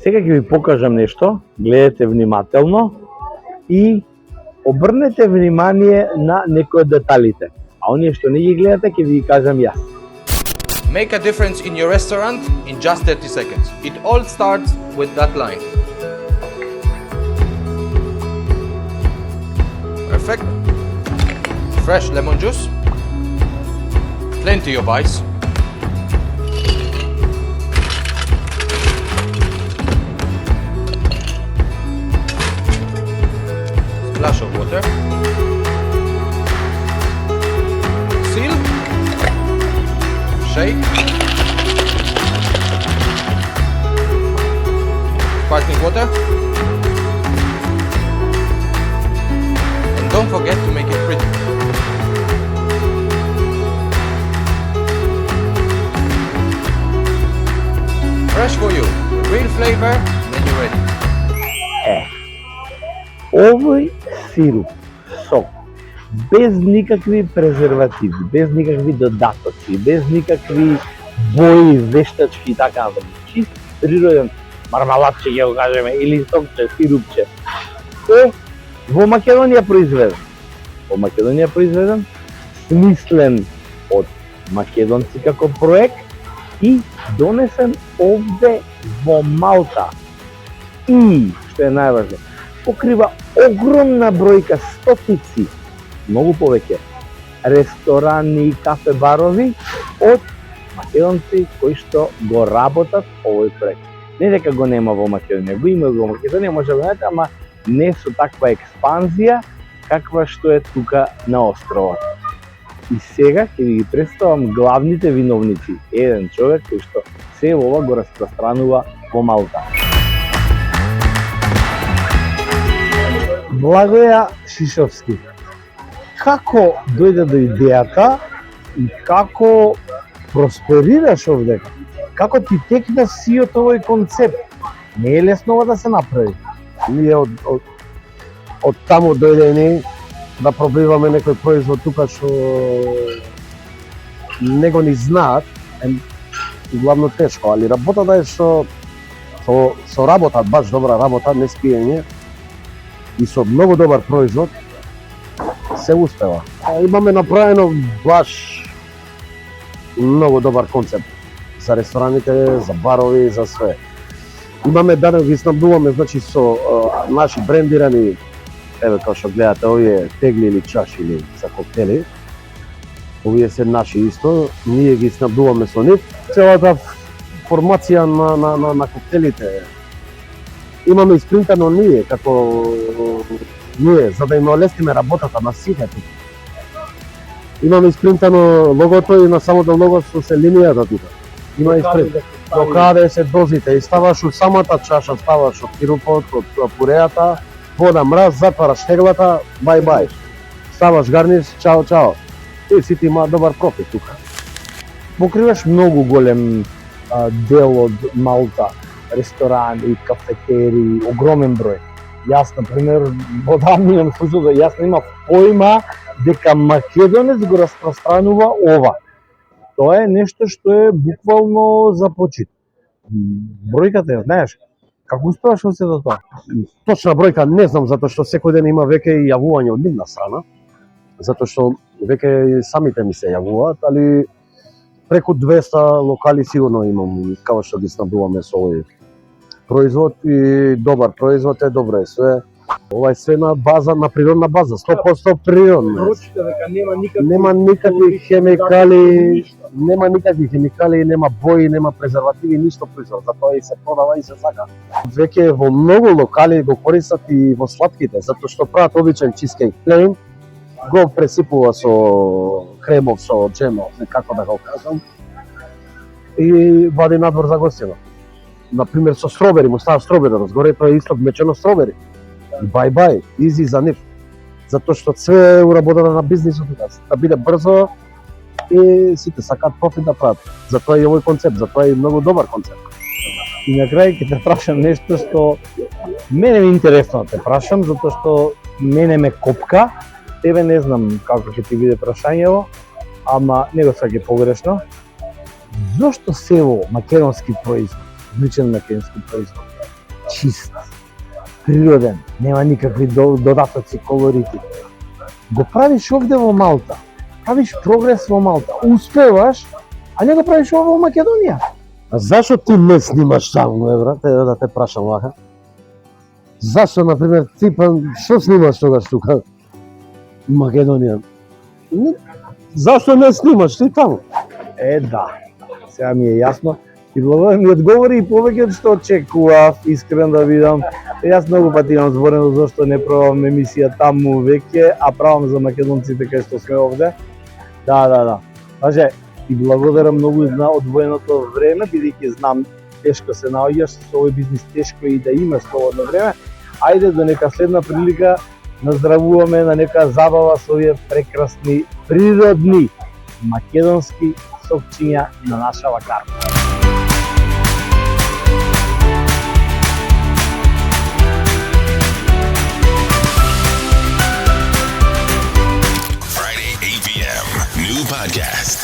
Сега ќе ви покажам нешто, гледате внимателно и обрнете внимание на некои од деталите. А оние што не ги гледате, ќе ви ги кажам јас. Make a difference in your restaurant in just 30 seconds. It all starts with that line. Perfect. Fresh lemon juice. Plenty of ice. Splash of water. Seal. Shake. Sparkling water. And don't forget to make it pretty. Fresh for you. Real flavor, then you're ready. Овој сируп, сок, без никакви презервативи, без никакви додатоци, без никакви бои, вештачки и така натаму. Чист природен мармаладче, ќе го кажеме, или сокче, сирупче. Е во Македонија произведен. Во Македонија произведен, смислен од македонци како проект и донесен овде во Малта. И, што е најважно, покрива огромна бројка, стотици, многу повеќе, ресторани и кафе-барови од македонци кои што го работат овој проект. Не дека го нема во Македонија, го има во Македонија, може да знаете, ама не со таква експанзија каква што е тука на островот. И сега ќе ви ги представам главните виновници. Еден човек кој што се ова го распространува во Малта. Благоја Шишовски. Како дојде до идејата и како просперираш овде? Како ти текна сиот овој концепт? Не е лесно ова да се направи. Ние од таму дојдени да пробиваме некој производ тука што не го ни знаат, главно тешко, али работата е што со работа, баш добра работа, не спиење, и со многу добар производ се успева. Имаме направено баш многу добар концепт за рестораните, за барови, за све. Имаме да ги снабдуваме, значи, со наши брендирани, еве како што гледате, овие тегли или чаши или за коктели. Овие се наши исто, ние ги снабдуваме со нив. Целата формација на коктелите имаме испринтано ние, како ние, за да им олестиме работата на сите тука. Имаме испринтано логото и на самото лого се линијата тука. Има испринт. До каде се дозите и ставаш у самата чаша, ставаш од сирупот, од пурејата, вода мраз, затвараш теглата, бај. Ставаш гарниш, чао. И сите имаат добар профит тука. Покриваш многу голем дел од Малта, ресторани, кафетери, огромен број. Јас, например, одамна имам слушал да јас немав појма дека македонец го распространува ова. Тоа е нешто што е буквално за почит. Бројката ја знаеш? Како успеваш во сето тоа? Точна бројка не знам, затоа што секој ден има веќе и јавување од нивна страна. Затоа што веќе самите ми се јавуваат, али преку 200 локали сигурно имам, како што ги снабдуваме со овој производ и добар производ е, добро е све. Ова е све на база, на природна база, 100% природно. Поручите дека нема никакви хемикали, нема бои, нема презервативи, ништо производ. Затоа и се продава и се сака. Веќе во многу локали го користат и во сладките, затоа што прават обичен чизкейк плейн, го пресипува со кремов, со джемов, како да го кажам, и вади надвор за гостина. Например, со стробери, му става стробери, разгоре тоа е исто мечено стробери. И бај, изи за нив. Затоа што све уработата на бизнисот да биде брзо и сите сакаат профит да прават. Затоа е овој концепт, затоа е многу добар концепт. И на крај ќе те прашам нешто што мене ми е интересно да те прашам, затоа што мене ме копка. Тебе не знам како ќе ти биде прашањево, ама не го сваќај погрешно. Зошто село македонски производ, личен македонски производ? чист, природен, нема никакви додатоци, колорити. Го правиш овде во Малта, правиш прогрес во Малта, успеваш, а не го правиш ова во Македонија. А зашо ти не снимаш таму, брате, да те прашам вака? Зашо, например, ти па што снимаш тогаш тука? Македонија. Зашто не снимаш ти таму? Да, сега ми е јасно. И благодарам ми одговори и повеќе од што очекував, искрен да видам. Јас многу пати имам зборено зашто не правам емисија таму веќе, а правам за македонците кај што сме овде. Да. Даже, и благодарам многу на одвоеното време, бидејќи знам тешко се наоѓаш со овој бизнис, тешко и да имаш слободно време. Ајде до нека следна прилика наздравуваме на нека забава со овие прекрасни, природни, македонски сокчиња на наша вакарка. Friday, 8 p.m. New podcast.